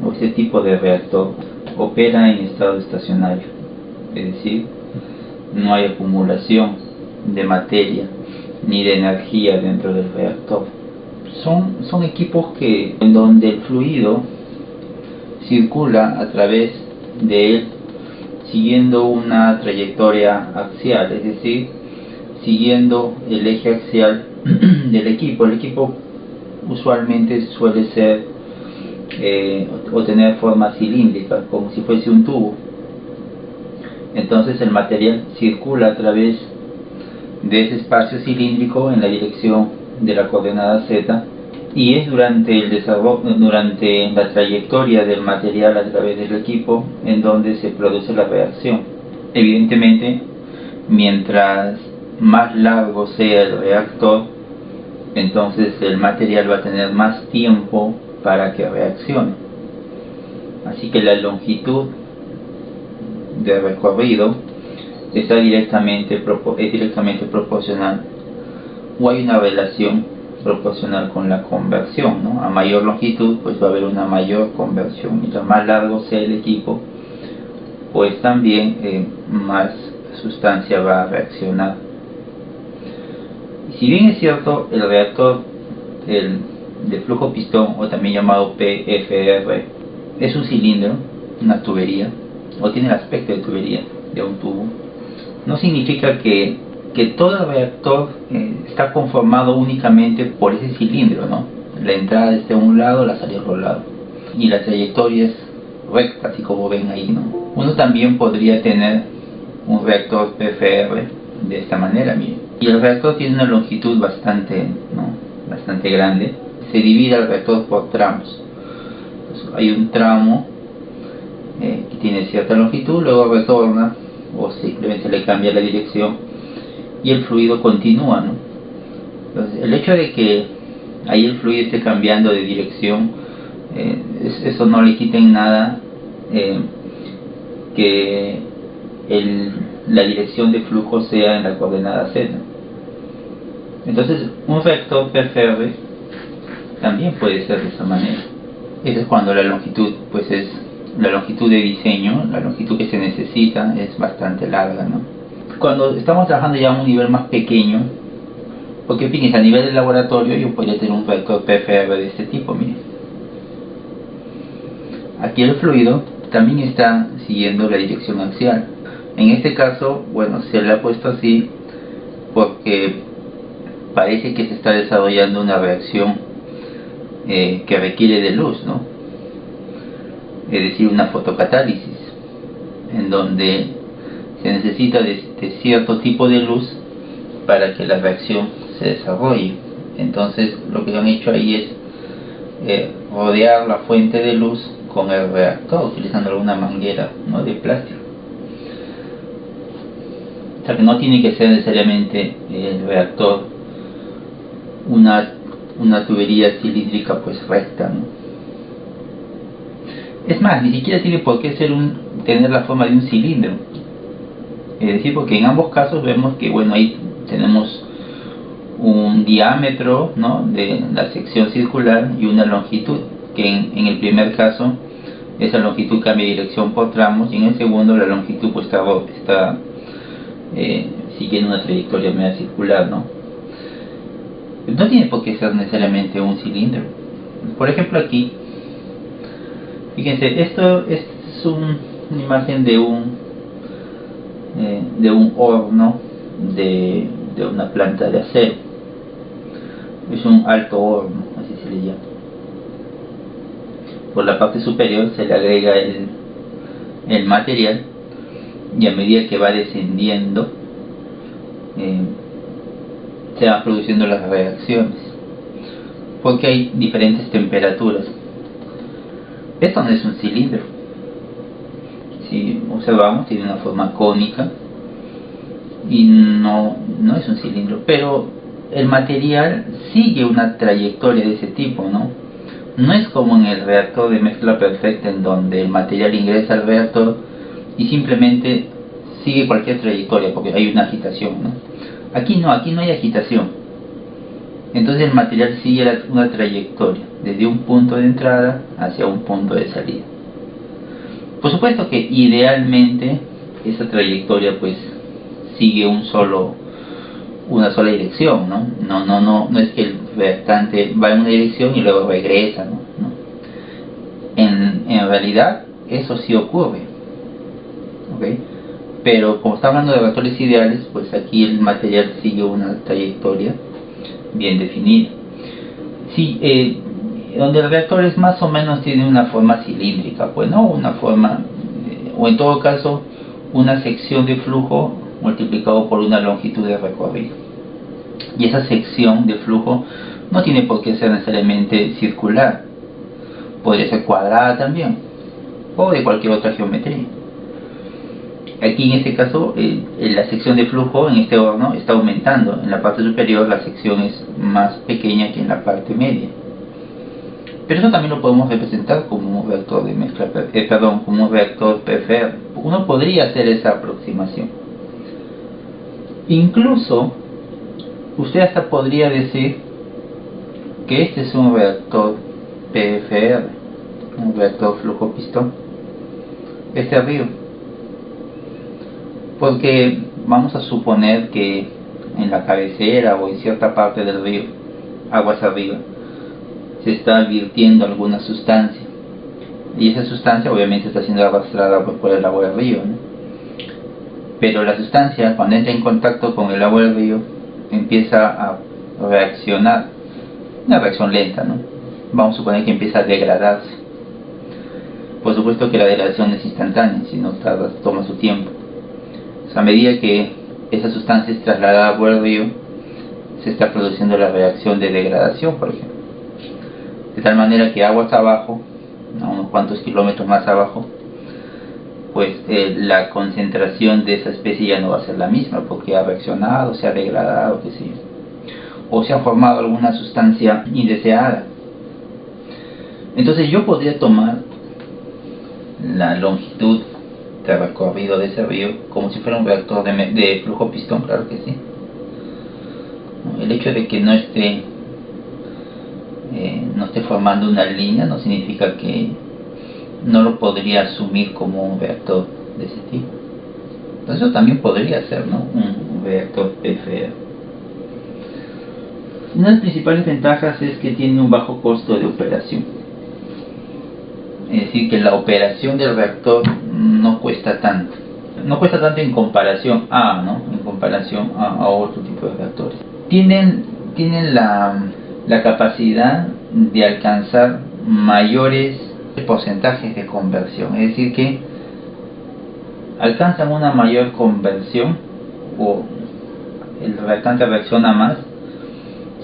o este tipo de reactor opera en estado estacionario, es decir, no hay acumulación de materia ni de energía dentro del reactor. Son equipos en donde el fluido circula a través de él siguiendo una trayectoria axial, es decir, siguiendo el eje axial del equipo. El equipo usualmente suele ser o tener forma cilíndrica, como si fuese un tubo. Entonces el material circula a través de ese espacio cilíndrico en la dirección de la coordenada z, y es durante el desarrollo, durante la trayectoria del material a través del equipo, en donde se produce la reacción. Evidentemente, mientras más largo sea el reactor, entonces el material va a tener más tiempo para que reaccione. Así que la longitud de recorrido es directamente proporcional, o hay una relación proporcional con la conversión, ¿no? A mayor longitud, pues va a haber una mayor conversión. Mientras más largo sea el equipo, pues también más sustancia va a reaccionar. Y si bien es cierto, el reactor de flujo pistón, o también llamado PFR, es un cilindro, una tubería, o tiene el aspecto de tubería, de un tubo, no significa que todo el reactor está conformado únicamente por ese cilindro, ¿no? La entrada esté a un lado, la salida al otro lado, y la trayectoria es recta, así como ven ahí, ¿no? Uno también podría tener un reactor PFR de esta manera, miren. Y el reactor tiene una longitud bastante grande. Se divide el reactor por tramos. Entonces, hay un tramo que tiene cierta longitud, luego retorna, o simplemente le cambia la dirección, y el fluido continúa, ¿no? Entonces, el hecho de que ahí el fluido esté cambiando de dirección, eso no le quita en nada que la dirección de flujo sea en la coordenada z. Entonces, un reactor PFR también puede ser de esa manera. Eso es cuando la longitud, pues es la longitud de diseño, la longitud que se necesita es bastante larga, ¿no? Cuando estamos trabajando ya a un nivel más pequeño, porque fíjense, a nivel del laboratorio yo podría tener un reactor PFR de este tipo, miren. Aquí el fluido también está siguiendo la dirección axial. En este caso, bueno, se le ha puesto así porque parece que se está desarrollando una reacción que requiere de luz, ¿no? Es decir, una fotocatálisis, en donde se necesita de cierto tipo de luz para que la reacción se desarrolle. Entonces lo que han hecho ahí es rodear la fuente de luz con el reactor utilizando alguna manguera, ¿no?, de plástico. O sea que no tiene que ser necesariamente el reactor una tubería cilíndrica pues recta, ¿no? Es más, ni siquiera tiene por qué tener la forma de un cilindro. Es decir, porque en ambos casos vemos que, bueno, ahí tenemos un diámetro, ¿no?, de la sección circular y una longitud, que en el primer caso esa longitud cambia de dirección por tramos, y en el segundo la longitud pues está siguiendo una trayectoria media circular, ¿no? No tiene por qué ser necesariamente un cilindro. Por ejemplo, aquí, fíjense, esto es una imagen de un horno de una planta de acero. Es un alto horno, así se le llama. Por la parte superior se le agrega el material, y a medida que va descendiendo se van produciendo las reacciones, porque hay diferentes temperaturas. Esto no es un cilindro. Si observamos, tiene una forma cónica y no es un cilindro, pero el material sigue una trayectoria de ese tipo, ¿no? No es como en el reactor de mezcla perfecta, en donde el material ingresa al reactor y simplemente sigue cualquier trayectoria porque hay una agitación, ¿no? Aquí no hay agitación. Entonces el material sigue una trayectoria, desde un punto de entrada hacia un punto de salida. Por supuesto que idealmente esa trayectoria pues sigue una sola dirección, ¿no? No es que el reactante va en una dirección y luego regresa, ¿no? En realidad eso sí ocurre, ¿ok? Pero como está hablando de reactores ideales, pues aquí el material sigue una trayectoria bien definida. Sí, donde el reactor es más o menos tiene una forma cilíndrica, pues no una forma, o en todo caso una sección de flujo multiplicado por una longitud de recorrido. Y esa sección de flujo no tiene por qué ser necesariamente circular, podría ser cuadrada también, o de cualquier otra geometría. Aquí en este caso la sección de flujo en este horno está aumentando. En la parte superior la sección es más pequeña que en la parte media. Pero eso también lo podemos representar como un reactor de mezcla, como un reactor PFR. Uno podría hacer esa aproximación. Incluso usted hasta podría decir que este es un reactor PFR, un reactor flujo pistón. Este río. Porque vamos a suponer que en la cabecera o en cierta parte del río, aguas arriba, se está virtiendo alguna sustancia. Y esa sustancia obviamente está siendo arrastrada por el agua del río, ¿no? Pero la sustancia, cuando entra en contacto con el agua del río, empieza a reaccionar. Una reacción lenta, ¿no? Vamos a suponer que empieza a degradarse. Por supuesto que la degradación es instantánea, si no tarda, toma su tiempo. A medida que esa sustancia es trasladada por el río, se está produciendo la reacción de degradación, por ejemplo. De tal manera que aguas abajo, a unos cuantos kilómetros más abajo, pues la concentración de esa especie ya no va a ser la misma, porque ha reaccionado, se ha degradado, qué sé yo, o se ha formado alguna sustancia indeseada. Entonces yo podría tomar la longitud de recorrido de ese río como si fuera un reactor de flujo pistón, claro que sí. El hecho de que no esté formando una línea no significa que no lo podría asumir como un reactor de ese tipo. Entonces eso también podría ser, ¿no?, un reactor PFR. Una de las principales ventajas es que tiene un bajo costo de operación. Es decir, que la operación del reactor no cuesta tanto. No cuesta tanto en comparación a otro tipo de reactores. Tienen la capacidad de alcanzar mayores porcentajes de conversión. Es decir, que alcanzan una mayor conversión, o el reactante reacciona más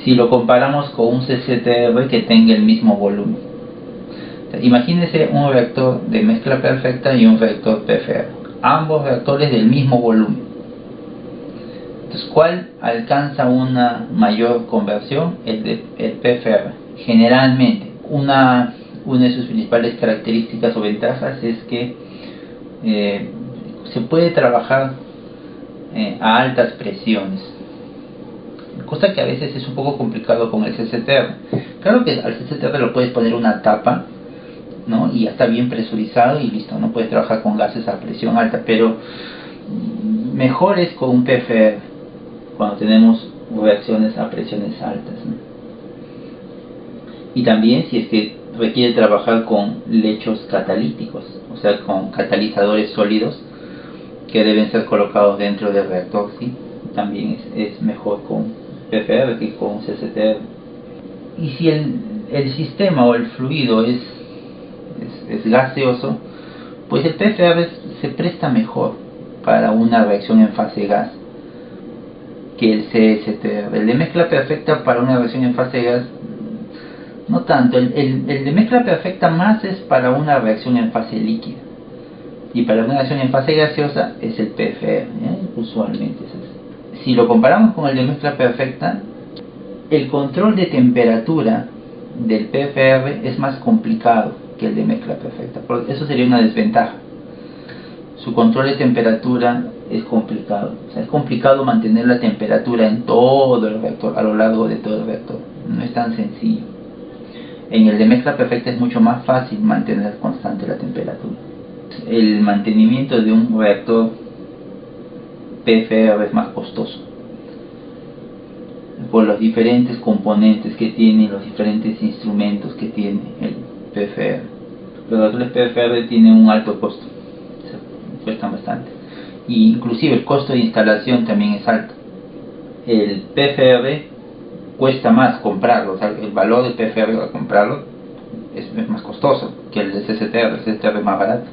si lo comparamos con un CCTR que tenga el mismo volumen. Imagínese un reactor de mezcla perfecta y un reactor PFR, ambos reactores del mismo volumen. Entonces, ¿cuál alcanza una mayor conversión? El PFR. Generalmente, una de sus principales características o ventajas es que se puede trabajar a altas presiones, cosa que a veces es un poco complicado con el CCTR. Claro que al CCTR lo puedes poner una tapa, ¿no?, y ya está bien presurizado y listo, no puedes trabajar con gases a presión alta, pero mejor es con un PFR cuando tenemos reacciones a presiones altas, ¿no? Y también si es que requiere trabajar con lechos catalíticos, o sea, con catalizadores sólidos que deben ser colocados dentro del reactor, ¿sí? También es mejor con PFR que con CCTR. Y si el sistema o el fluido es gaseoso, pues el PFR se presta mejor para una reacción en fase gas que el CSTR. El de mezcla perfecta para una reacción en fase gas no tanto. El de mezcla perfecta más es para una reacción en fase líquida, y para una reacción en fase gaseosa es el PFR, usualmente es así. Si lo comparamos con el de mezcla perfecta, el control de temperatura del PFR es más complicado que el de mezcla perfecta. Eso sería una desventaja. su control de temperatura es complicado. O sea, es complicado mantener la temperatura en todo el reactor, a lo largo de todo el reactor. No es tan sencillo. En el de mezcla perfecta es mucho más fácil mantener constante la temperatura. El mantenimiento de un reactor PFR es más costoso por los diferentes componentes que tiene, los diferentes instrumentos que tiene el PFR. Los reactores PFR tienen un alto costo, cuestan bastante, y inclusive el costo de instalación también es alto. El PFR cuesta más comprarlo, o sea, el valor del PFR al comprarlo es más costoso que el de CCTR. El CCTR es más barato,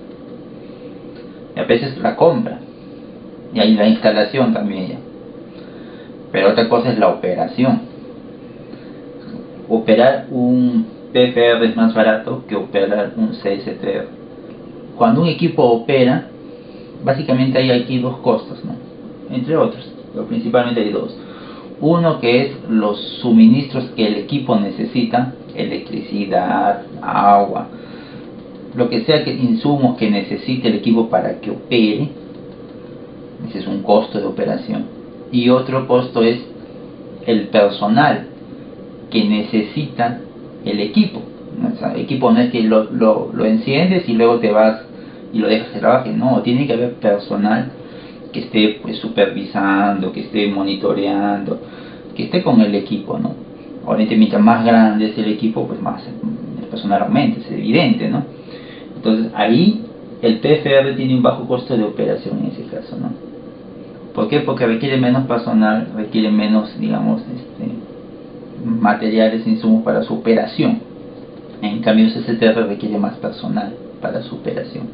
y a veces la compra y ahí la instalación también ya. Pero otra cosa es la operación. Operar un PFR es más barato que operar un CSTR. Cuando un equipo opera, básicamente hay aquí dos costos, ¿no? Entre otros, pero principalmente hay dos. Uno que es los suministros que el equipo necesita, electricidad, agua, lo que sea, que insumos que necesite el equipo para que opere. Ese es un costo de operación. Y otro costo es el personal que necesita el equipo. O sea, el equipo no es que lo enciendes y luego te vas y lo dejas que trabaje. No, tiene que haber personal que esté pues supervisando, que esté monitoreando, que esté con el equipo, ¿no? Obviamente mientras más grande es el equipo, pues más el personal aumenta, es evidente, ¿no? Entonces ahí el PFR tiene un bajo costo de operación en ese caso, ¿no? ¿Por qué? Porque requiere menos personal, requiere menos, digamos, materiales, insumos para su operación. En cambio el CCTR requiere más personal para su operación.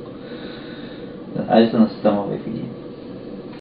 A eso nos estamos refiriendo.